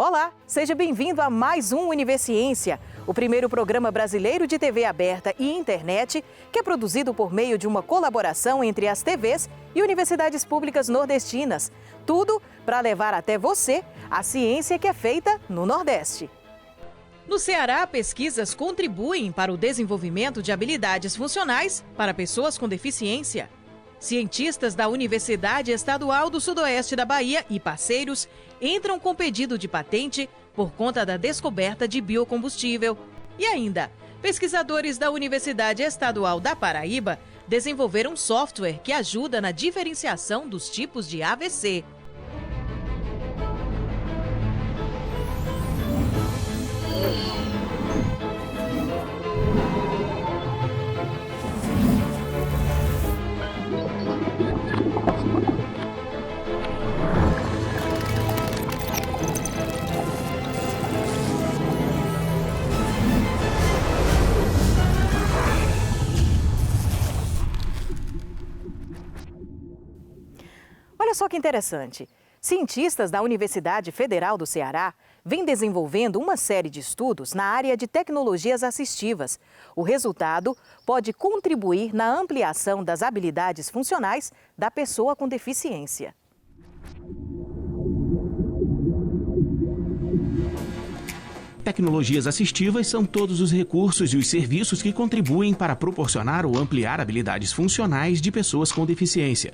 Olá, seja bem-vindo a mais um Univerciência, o primeiro programa brasileiro de TV aberta e internet que é produzido por meio de uma colaboração entre as TVs e universidades públicas nordestinas. Tudo para levar até você a ciência que é feita no Nordeste. No Ceará, pesquisas contribuem para o desenvolvimento de habilidades funcionais para pessoas com deficiência. Cientistas da Universidade Estadual do Sudoeste da Bahia e parceiros entram com pedido de patente por conta da descoberta de biocombustível. E ainda, pesquisadores da Universidade Estadual da Paraíba desenvolveram um software que ajuda na diferenciação dos tipos de AVC. Olha só que interessante. Cientistas da Universidade Federal do Ceará vêm desenvolvendo uma série de estudos na área de tecnologias assistivas. O resultado pode contribuir na ampliação das habilidades funcionais da pessoa com deficiência. Tecnologias assistivas são todos os recursos e os serviços que contribuem para proporcionar ou ampliar habilidades funcionais de pessoas com deficiência.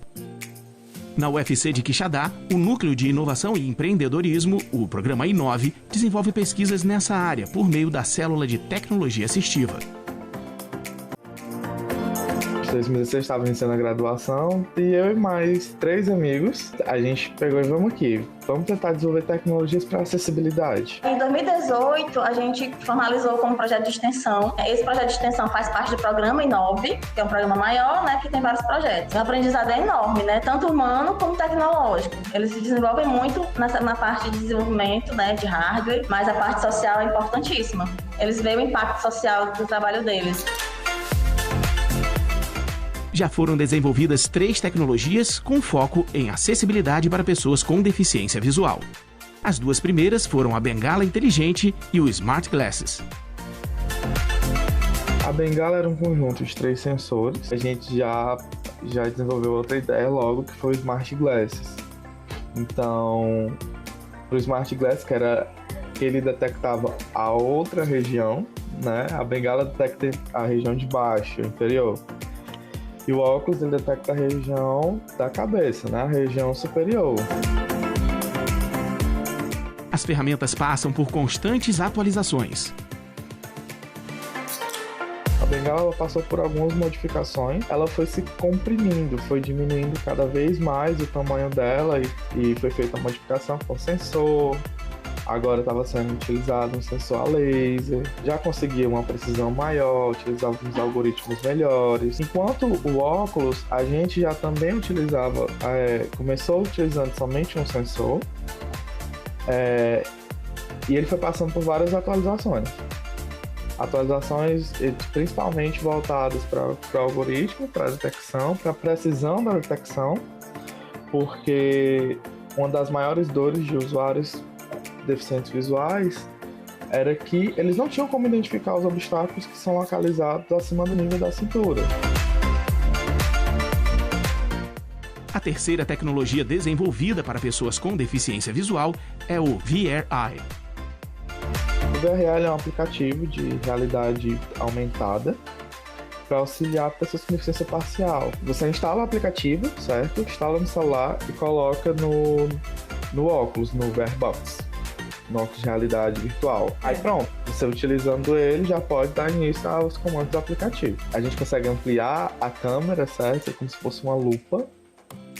Na UFC de Quixadá, o Núcleo de Inovação e Empreendedorismo, o programa Inove, desenvolve pesquisas nessa área por meio da Célula de Tecnologia Assistiva. Em 2016 estava iniciando a graduação e eu e mais 3 amigos, a gente pegou e vamos tentar desenvolver tecnologias para acessibilidade. Em 2018, a gente formalizou como projeto de extensão. Esse projeto de extensão faz parte do programa Inove, que é um programa maior, né, que tem vários projetos. O aprendizado é enorme, né, tanto humano como tecnológico. Eles se desenvolvem muito na parte de desenvolvimento, né, de hardware, mas a parte social é importantíssima. Eles veem o impacto social do trabalho deles. Já foram desenvolvidas 3 tecnologias com foco em acessibilidade para pessoas com deficiência visual. As 2 primeiras foram a bengala inteligente e o Smart Glasses. A bengala era um conjunto de 3 sensores. A gente já desenvolveu outra ideia logo, que foi o Smart Glasses. Então, o Smart Glass, que era que ele detectava a outra região, né? A bengala detecta a região de baixo, inferior. E o óculos ele detecta a região da cabeça, né? A região superior. As ferramentas passam por constantes atualizações. A bengala passou por algumas modificações. Ela foi se comprimindo, foi diminuindo cada vez mais o tamanho dela e foi feita a modificação com sensor. Agora estava sendo utilizado um sensor a laser, já conseguia uma precisão maior, utilizava uns algoritmos melhores. Enquanto o óculos, a gente já também utilizava, começou utilizando somente um sensor, e ele foi passando por várias atualizações. Atualizações principalmente voltadas para o algoritmo, para a detecção, para a precisão da detecção, porque uma das maiores dores de usuários deficientes visuais era que eles não tinham como identificar os obstáculos que são localizados acima do nível da cintura. A terceira tecnologia desenvolvida para pessoas com deficiência visual é o VRI. O VRI é um aplicativo de realidade aumentada para auxiliar pessoas com deficiência parcial. Você instala o aplicativo, certo? Instala no celular e coloca no óculos, no VRBox. No óculos de realidade virtual. Aí pronto, você utilizando ele já pode dar início aos comandos do aplicativo. A gente consegue ampliar a câmera, certo? Como se fosse uma lupa,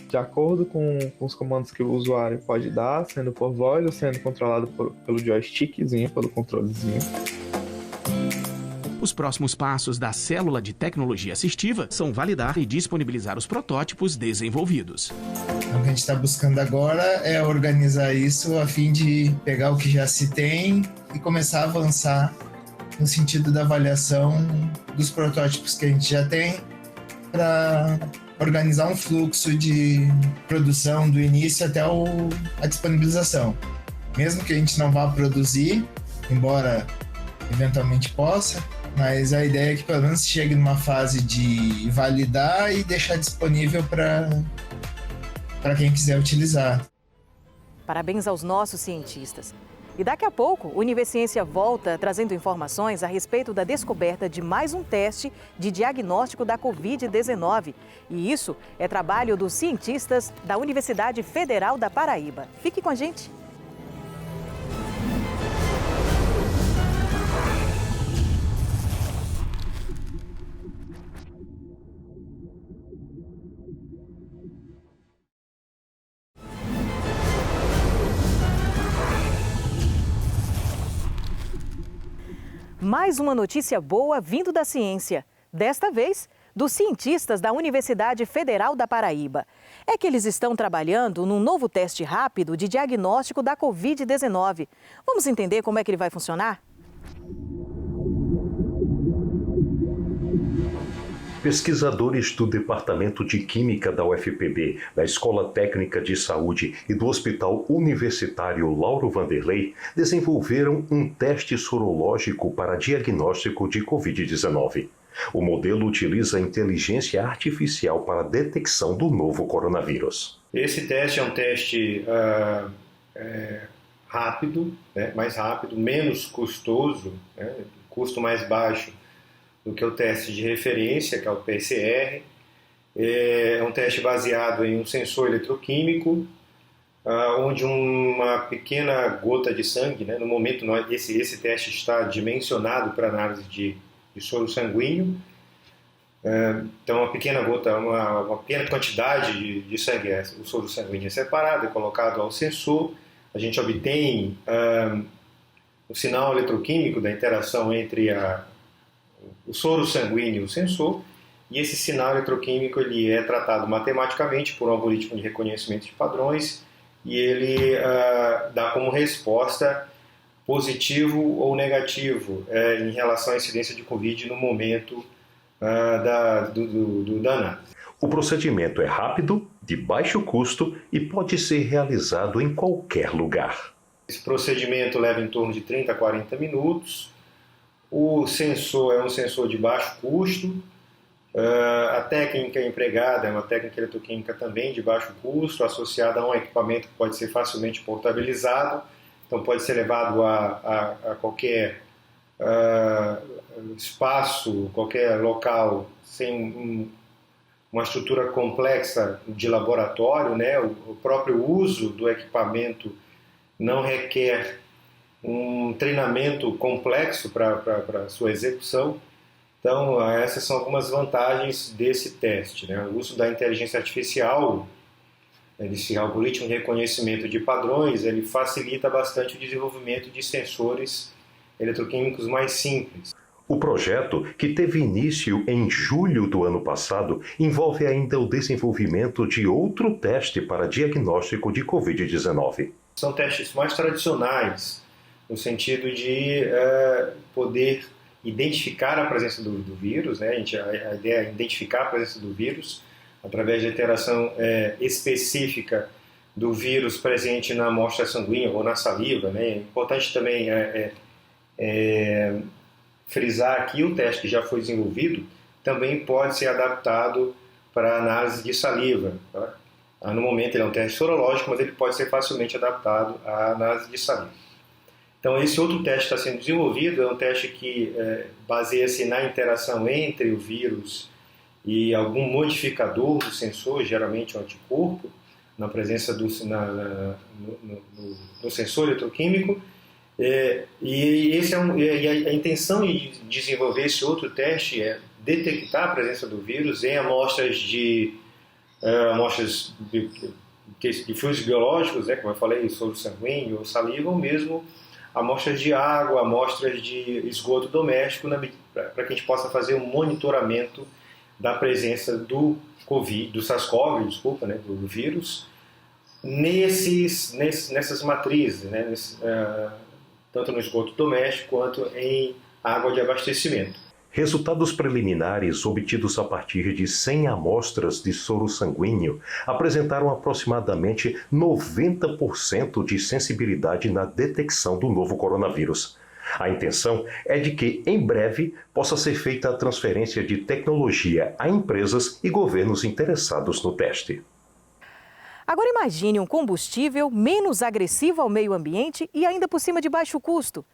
de acordo com os comandos que o usuário pode dar, sendo por voz ou sendo controlado pelo joystickzinho, pelo controlezinho. Os próximos passos da Célula de Tecnologia Assistiva são validar e disponibilizar os protótipos desenvolvidos. O que a gente está buscando agora é organizar isso a fim de pegar o que já se tem e começar a avançar no sentido da avaliação dos protótipos que a gente já tem para organizar um fluxo de produção do início até a disponibilização. mesmo que a gente não vá produzir, embora eventualmente possa, mas a ideia é que pelo menos chegue numa fase de validar e deixar disponível para quem quiser utilizar. Parabéns aos nossos cientistas. E daqui a pouco, o Univerciência volta trazendo informações a respeito da descoberta de mais um teste de diagnóstico da Covid-19. E isso é trabalho dos cientistas da Universidade Federal da Paraíba. Fique com a gente. Mais uma notícia boa vindo da ciência. Desta vez, dos cientistas da Universidade Federal da Paraíba. É que eles estão trabalhando num novo teste rápido de diagnóstico da Covid-19. Vamos entender como é que ele vai funcionar? Pesquisadores do Departamento de Química da UFPB, da Escola Técnica de Saúde e do Hospital Universitário Lauro Vanderlei desenvolveram um teste sorológico para diagnóstico de Covid-19. O modelo utiliza inteligência artificial para a detecção do novo coronavírus. Esse teste é um teste rápido, né, mais rápido, menos custoso, né, custo mais baixo do que o teste de referência, que é o PCR. É um teste baseado em um sensor eletroquímico, onde uma pequena gota de sangue, né, no momento esse teste está dimensionado para análise de soro sanguíneo. Então, uma pequena gota, uma pequena quantidade de sangue, o soro sanguíneo é separado, é colocado ao sensor. A gente obtém o sinal eletroquímico da interação entre o soro sanguíneo e o sensor, e esse sinal eletroquímico ele é tratado matematicamente por um algoritmo de reconhecimento de padrões, e ele dá como resposta positivo ou negativo em relação à incidência de Covid no momento da análise. O procedimento é rápido, de baixo custo e pode ser realizado em qualquer lugar. Esse procedimento leva em torno de 30 a 40 minutos. O sensor é um sensor de baixo custo. A técnica empregada é uma técnica eletroquímica também de baixo custo, associada a um equipamento que pode ser facilmente portabilizado. Então pode ser levado a qualquer espaço, qualquer local, sem uma estrutura complexa de laboratório, né? O próprio uso do equipamento não requer um treinamento complexo para sua execução. Então, essas são algumas vantagens desse teste, né? O uso da inteligência artificial, esse algoritmo de reconhecimento de padrões, ele facilita bastante o desenvolvimento de sensores eletroquímicos mais simples. O projeto, que teve início em julho do ano passado, envolve ainda o desenvolvimento de outro teste para diagnóstico de Covid-19. São testes mais tradicionais, no sentido de poder identificar a presença do vírus, né? A ideia é identificar a presença do vírus através de interação específica do vírus presente na amostra sanguínea ou na saliva, né? É importante também frisar que o teste que já foi desenvolvido também pode ser adaptado para análise de saliva. Tá? No momento ele é um teste sorológico, mas ele pode ser facilmente adaptado à análise de saliva. Então esse outro teste está sendo desenvolvido, é um teste que baseia-se na interação entre o vírus e algum modificador do sensor, geralmente um anticorpo, na presença no sensor eletroquímico. E a intenção de desenvolver esse outro teste é detectar a presença do vírus em amostras de fluidos biológicos, né, como eu falei, soro sanguíneo ou saliva, ou mesmo amostras de água, amostras de esgoto doméstico, para que a gente possa fazer um monitoramento da presença do SARS-CoV, né, do vírus, nessas matrizes, né, tanto no esgoto doméstico quanto em água de abastecimento. Resultados preliminares obtidos a partir de 100 amostras de soro sanguíneo apresentaram aproximadamente 90% de sensibilidade na detecção do novo coronavírus. A intenção é de que, em breve, possa ser feita a transferência de tecnologia a empresas e governos interessados no teste. Agora imagine um combustível menos agressivo ao meio ambiente e ainda por cima de baixo custo.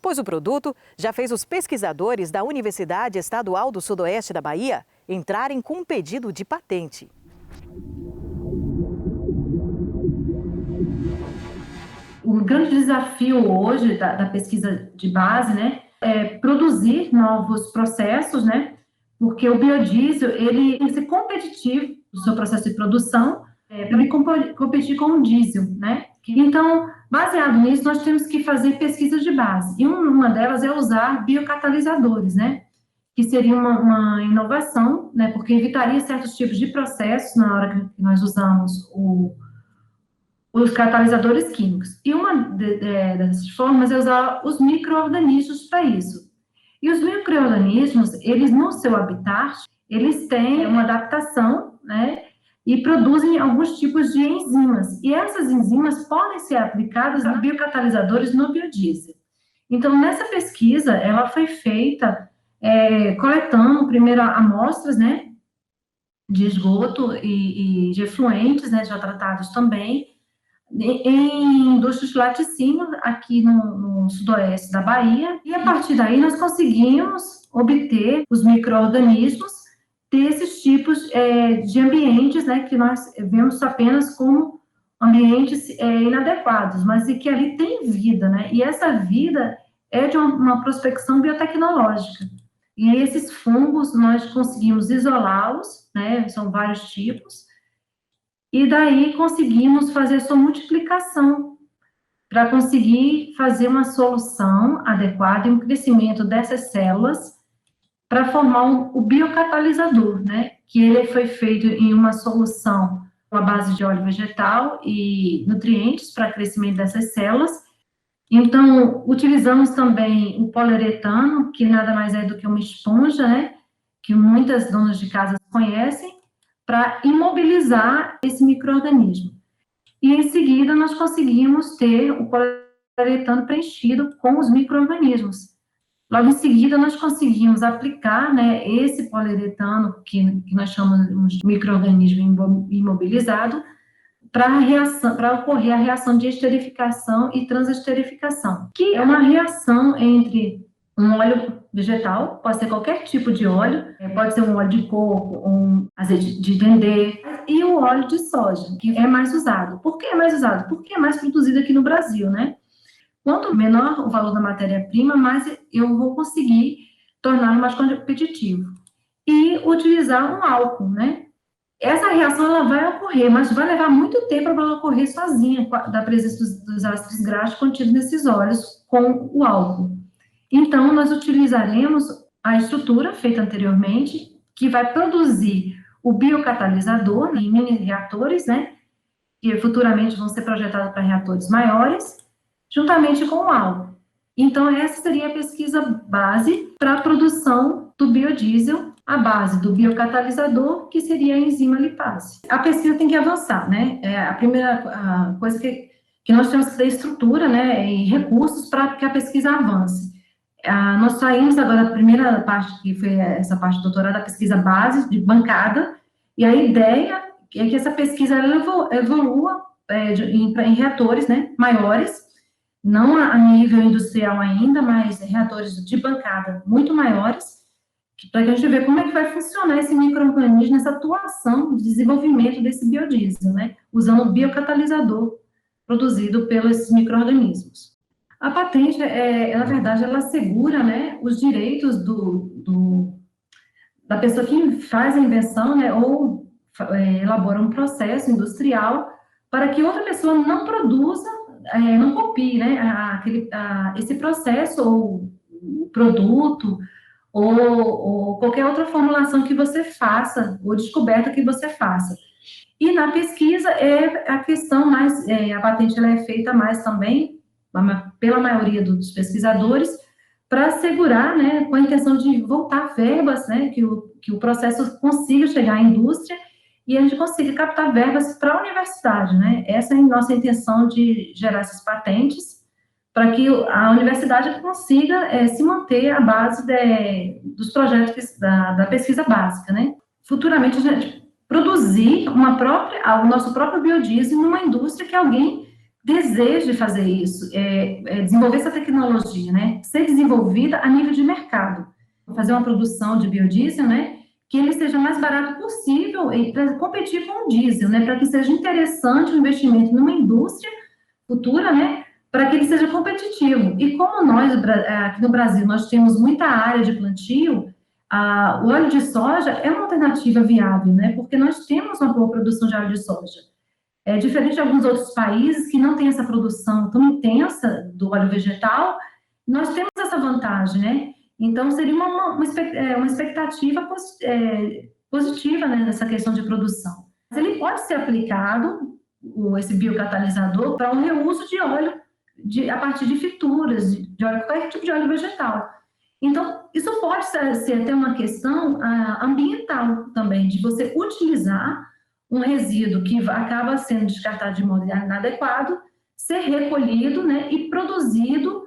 Pois o produto já fez os pesquisadores da Universidade Estadual do Sudoeste da Bahia entrarem com um pedido de patente. O grande desafio hoje da pesquisa de base, né, é produzir novos processos, né, porque o biodiesel ele tem que ser competitivo no seu processo de produção para ele competir com o diesel, né? Então, baseado nisso, nós temos que fazer pesquisas de base. E uma delas é usar biocatalisadores, né? Que seria uma inovação, né? Porque evitaria certos tipos de processos na hora que nós usamos os catalisadores químicos. E uma dessas formas é usar os micro-organismos para isso. E os micro-organismos, eles no seu habitat, eles têm uma adaptação, né? E produzem alguns tipos de enzimas. E essas enzimas podem ser aplicadas a biocatalisadores no biodiesel. Então, nessa pesquisa, ela foi feita coletando primeiro amostras, né, de esgoto e de efluentes, né, já tratados também, em indústrias de laticínio, aqui no sudoeste da Bahia. E, a partir daí, nós conseguimos obter os micro-organismos desses tipos de ambientes, né, que nós vemos apenas como ambientes inadequados, mas que ali tem vida, né, e essa vida é de uma prospecção biotecnológica. E esses fungos, nós conseguimos isolá-los, né, são vários tipos, e daí conseguimos fazer sua multiplicação, para conseguir fazer uma solução adequada e um crescimento dessas células, para formar o biocatalisador, né? Que ele foi feito em uma solução à base de óleo vegetal e nutrientes para crescimento dessas células. Então, utilizamos também o poliuretano, que nada mais é do que uma esponja, né? Que muitas donas de casa conhecem, para imobilizar esse micro-organismo. E, em seguida, nós conseguimos ter o poliuretano preenchido com os micro-organismos. Logo em seguida, nós conseguimos aplicar, né, esse poliuretano, que nós chamamos de micro-organismo imobilizado, para ocorrer a reação de esterificação e transesterificação, que é uma reação entre um óleo vegetal, pode ser qualquer tipo de óleo, pode ser um óleo de coco, um azeite de dendê, e o óleo de soja, que é mais usado. Por que é mais usado? Porque é mais produzido aqui no Brasil, né? Quanto menor o valor da matéria-prima, mais eu vou conseguir torná-lo mais competitivo. E utilizar um álcool, né? Essa reação ela vai ocorrer, mas vai levar muito tempo para ela ocorrer sozinha, da presença dos ácidos graxos contidos nesses óleos com o álcool. Então, nós utilizaremos a estrutura feita anteriormente, que vai produzir o biocatalisador em mini reatores, né? Que futuramente vão ser projetados para reatores maiores, juntamente com o álcool. Então, essa seria a pesquisa base para a produção do biodiesel, a base do biocatalisador, que seria a enzima lipase. A pesquisa tem que avançar, né? A primeira coisa que nós temos que ter estrutura, né, e recursos para que a pesquisa avance. Nós saímos agora da primeira parte, que foi essa parte do doutorado, da pesquisa base, de bancada, e a ideia é que essa pesquisa evolua em reatores, né, maiores, não a nível industrial ainda, mas reatores de bancada muito maiores, para que a gente veja como é que vai funcionar esse micro-organismo nessa atuação de desenvolvimento desse biodiesel, né, usando o biocatalisador produzido pelos micro-organismos. A patente, na verdade, ela assegura, né, os direitos da pessoa que faz a invenção, né, ou elabora um processo industrial para que outra pessoa não produza, não copie, né, esse processo ou produto ou qualquer outra formulação que você faça ou descoberta que você faça. E na pesquisa a questão mais, a patente ela é feita mais também pela maioria dos pesquisadores, para assegurar, né, com a intenção de voltar verbas, né, que o processo consiga chegar à indústria e a gente consiga captar verbas para a universidade, né? Essa é a nossa intenção de gerar essas patentes, para que a universidade consiga se manter à base dos projetos da pesquisa básica, né? Futuramente, a gente produzir o nosso próprio biodiesel numa indústria que alguém deseje fazer isso, desenvolver essa tecnologia, né? Ser desenvolvida a nível de mercado. Fazer uma produção de biodiesel, né? Que ele seja mais barato possível para competir com o diesel, né? Para que seja interessante o investimento numa indústria futura, né? Para que ele seja competitivo. E como nós, aqui no Brasil, nós temos muita área de plantio, o óleo de soja é uma alternativa viável, né? Porque nós temos uma boa produção de óleo de soja. É diferente de alguns outros países que não têm essa produção tão intensa do óleo vegetal, nós temos essa vantagem, né? Então, seria uma expectativa positiva, né, nessa questão de produção. Mas ele pode ser aplicado, esse biocatalisador, para um reuso de óleo a partir de frituras, de óleo, qualquer tipo de óleo vegetal. Então, isso pode ser até uma questão ambiental também, de você utilizar um resíduo que acaba sendo descartado de modo inadequado, ser recolhido, né, e produzido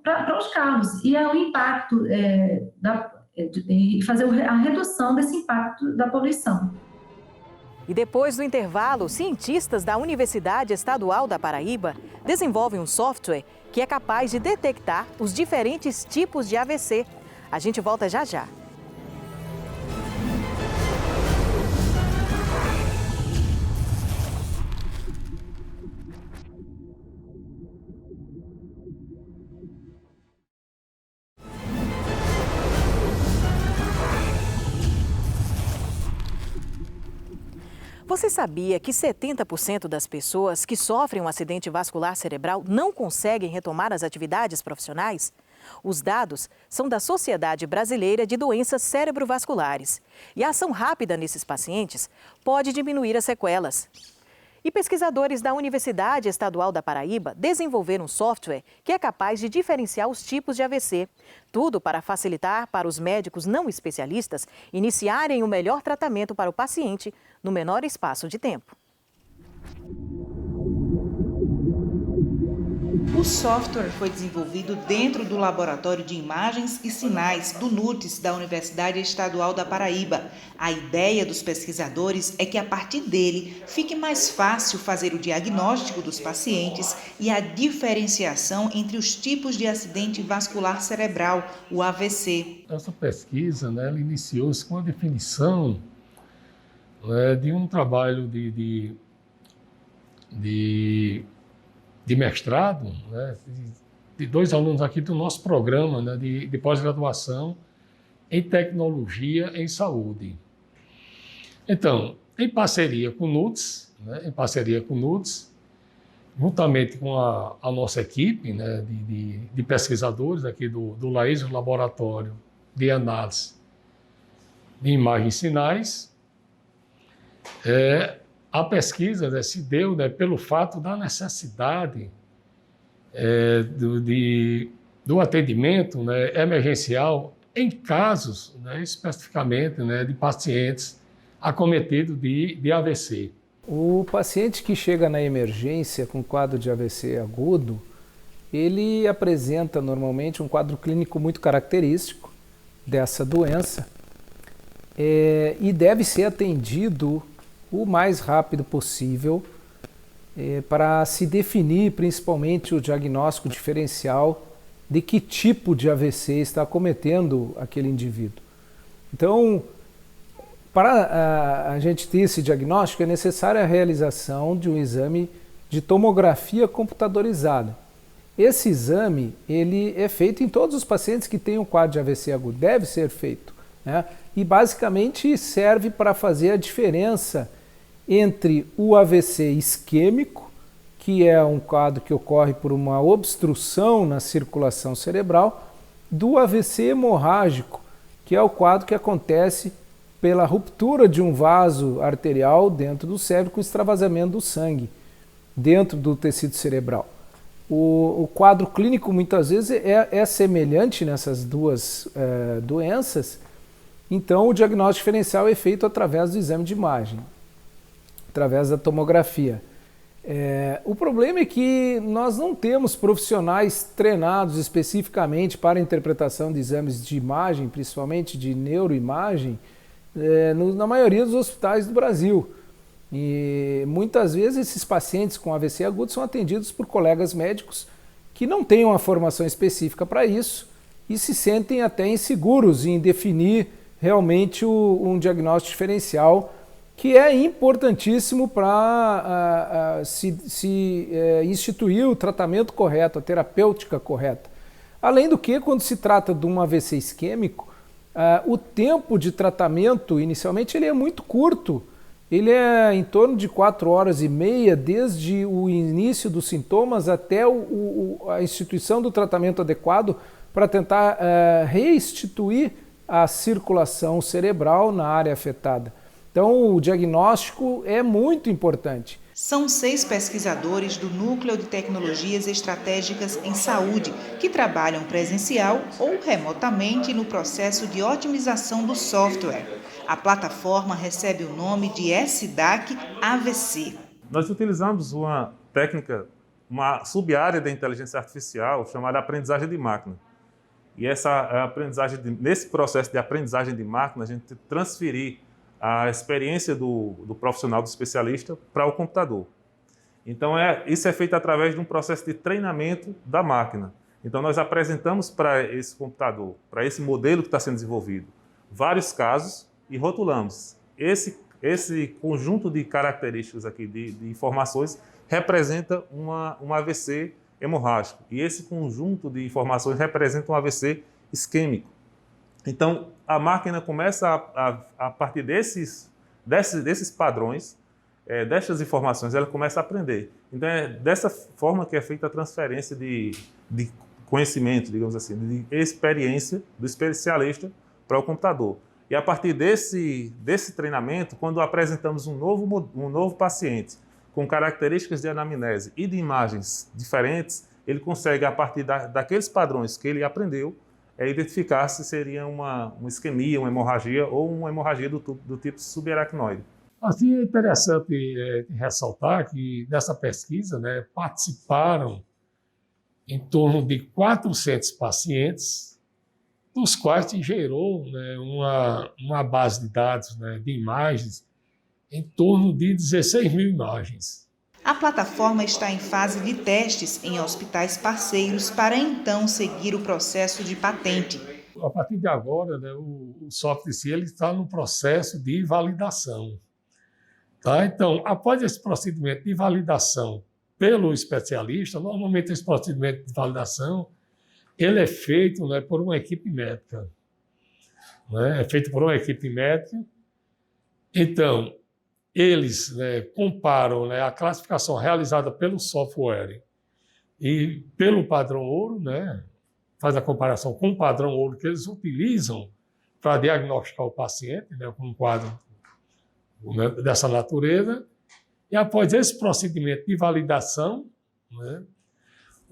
para os carros. E o impacto, e fazer a redução desse impacto da poluição. E depois do intervalo, cientistas da Universidade Estadual da Paraíba desenvolvem um software que é capaz de detectar os diferentes tipos de AVC. A gente volta já já. Você sabia que 70% das pessoas que sofrem um acidente vascular cerebral não conseguem retomar as atividades profissionais? Os dados são da Sociedade Brasileira de Doenças Cerebrovasculares. E a ação rápida nesses pacientes pode diminuir as sequelas. E pesquisadores da Universidade Estadual da Paraíba desenvolveram um software que é capaz de diferenciar os tipos de AVC. Tudo para facilitar para os médicos não especialistas iniciarem o melhor tratamento para o paciente no menor espaço de tempo. O software foi desenvolvido dentro do Laboratório de Imagens e Sinais do NUTES da Universidade Estadual da Paraíba. A ideia dos pesquisadores é que a partir dele fique mais fácil fazer o diagnóstico dos pacientes e a diferenciação entre os tipos de acidente vascular cerebral, o AVC. Essa pesquisa, ela iniciou-se com a definição de um trabalho de mestrado, de dois alunos aqui do nosso programa de pós-graduação em tecnologia em saúde. Então, em parceria com o NUTES, juntamente com a nossa equipe de pesquisadores aqui do LAIS, o Laboratório de Análise de Imagens e Sinais, a pesquisa se deu pelo fato da necessidade do atendimento emergencial em casos, especificamente, de pacientes acometidos de AVC. O paciente que chega na emergência com quadro de AVC agudo, ele apresenta normalmente um quadro clínico muito característico dessa doença e deve ser atendido o mais rápido possível para se definir principalmente o diagnóstico diferencial de que tipo de AVC está acometendo aquele indivíduo. Então, para a gente ter esse diagnóstico, é necessária a realização de um exame de tomografia computadorizada. Esse exame ele é feito em todos os pacientes que têm um quadro de AVC agudo, deve ser feito, e basicamente serve para fazer a diferença entre o AVC isquêmico, que é um quadro que ocorre por uma obstrução na circulação cerebral, do AVC hemorrágico, que é o quadro que acontece pela ruptura de um vaso arterial dentro do cérebro com extravasamento do sangue dentro do tecido cerebral. O quadro clínico muitas vezes é semelhante nessas duas doenças, então o diagnóstico diferencial é feito através do exame de imagem, através da tomografia. O problema é que nós não temos profissionais treinados especificamente para a interpretação de exames de imagem, principalmente de neuroimagem, na maioria dos hospitais do Brasil. E muitas vezes esses pacientes com AVC agudo são atendidos por colegas médicos que não têm uma formação específica para isso e se sentem até inseguros em definir realmente um diagnóstico diferencial, que é importantíssimo para se instituir o tratamento correto, a terapêutica correta. Além do que, quando se trata de um AVC isquêmico, o tempo de tratamento, inicialmente, ele é muito curto. Ele é em torno de 4 horas e meia, desde o início dos sintomas até a instituição do tratamento adequado para tentar restituir a circulação cerebral na área afetada. Então, o diagnóstico é muito importante. São 6 pesquisadores do Núcleo de Tecnologias Estratégicas em Saúde que trabalham presencial ou remotamente no processo de otimização do software. A plataforma recebe o nome de SDAC AVC. Nós utilizamos uma técnica, uma sub-área da inteligência artificial chamada aprendizagem de máquina. E essa aprendizagem, nesse processo de aprendizagem de máquina, a gente transferir a experiência do profissional, do especialista, para o computador. Então, isso é feito através de um processo de treinamento da máquina. Então, nós apresentamos para esse computador, para esse modelo que está sendo desenvolvido, vários casos e rotulamos. Esse conjunto de características aqui, de informações, representa um AVC hemorrágico. E esse conjunto de informações representa um AVC isquêmico. Então, a máquina começa a partir desses padrões, dessas informações, ela começa a aprender. Então, é dessa forma que é feita a transferência de conhecimento, digamos assim, de experiência do especialista para o computador. E a partir desse treinamento, quando apresentamos um novo paciente com características de anamnese e de imagens diferentes, ele consegue, a partir daqueles padrões que ele aprendeu, identificar se seria uma isquemia, uma hemorragia ou uma hemorragia do tipo subaracnoide. Assim, é interessante ressaltar que nessa pesquisa participaram em torno de 400 pacientes, dos quais se gerou uma base de dados de imagens em torno de 16 mil imagens. A plataforma está em fase de testes em hospitais parceiros para então seguir o processo de patente. A partir de agora, o software em si está no processo de validação. Tá? Então, após esse procedimento de validação pelo especialista, normalmente esse procedimento de validação ele é feito por uma equipe médica. É feito por uma equipe médica. Então, eles comparam a classificação realizada pelo software e pelo padrão ouro, faz a comparação com o padrão ouro que eles utilizam para diagnosticar o paciente, com um quadro dessa natureza. E após esse procedimento de validação,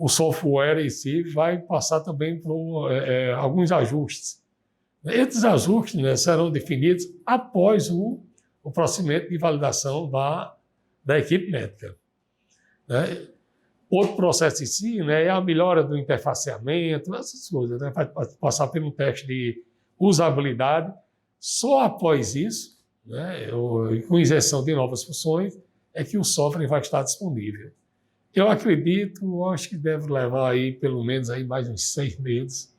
o software em si vai passar também por alguns ajustes. Esses ajustes serão definidos após o procedimento de validação da equipe médica. Outro processo em si é a melhora do interfaceamento, essas coisas. Vai passar por um teste de usabilidade. Só após isso, com injeção de novas funções, é que o software vai estar disponível. Eu acho que deve levar aí pelo menos aí mais uns 6 meses,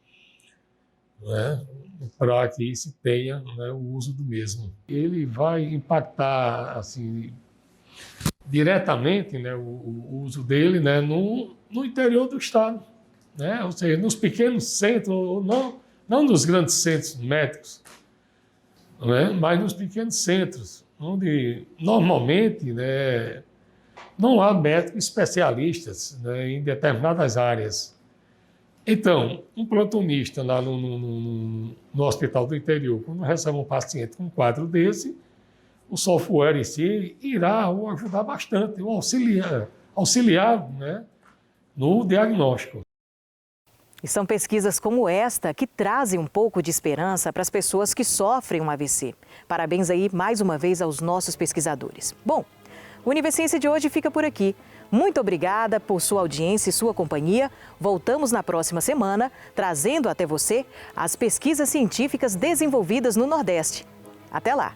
para que se tenha o uso do mesmo. Ele vai impactar assim, diretamente o uso dele no interior do estado, ou seja, nos pequenos centros, não nos grandes centros médicos, mas nos pequenos centros, onde normalmente não há médicos especialistas em determinadas áreas. Então, um plantonista lá no hospital do interior, quando recebe um paciente com um quadro desse, o software em si irá o ajudar bastante, o auxiliar no diagnóstico. E são pesquisas como esta que trazem um pouco de esperança para as pessoas que sofrem um AVC. Parabéns aí mais uma vez aos nossos pesquisadores. Bom, o Universiência de hoje fica por aqui. Muito obrigada por sua audiência e sua companhia. Voltamos na próxima semana, trazendo até você as pesquisas científicas desenvolvidas no Nordeste. Até lá!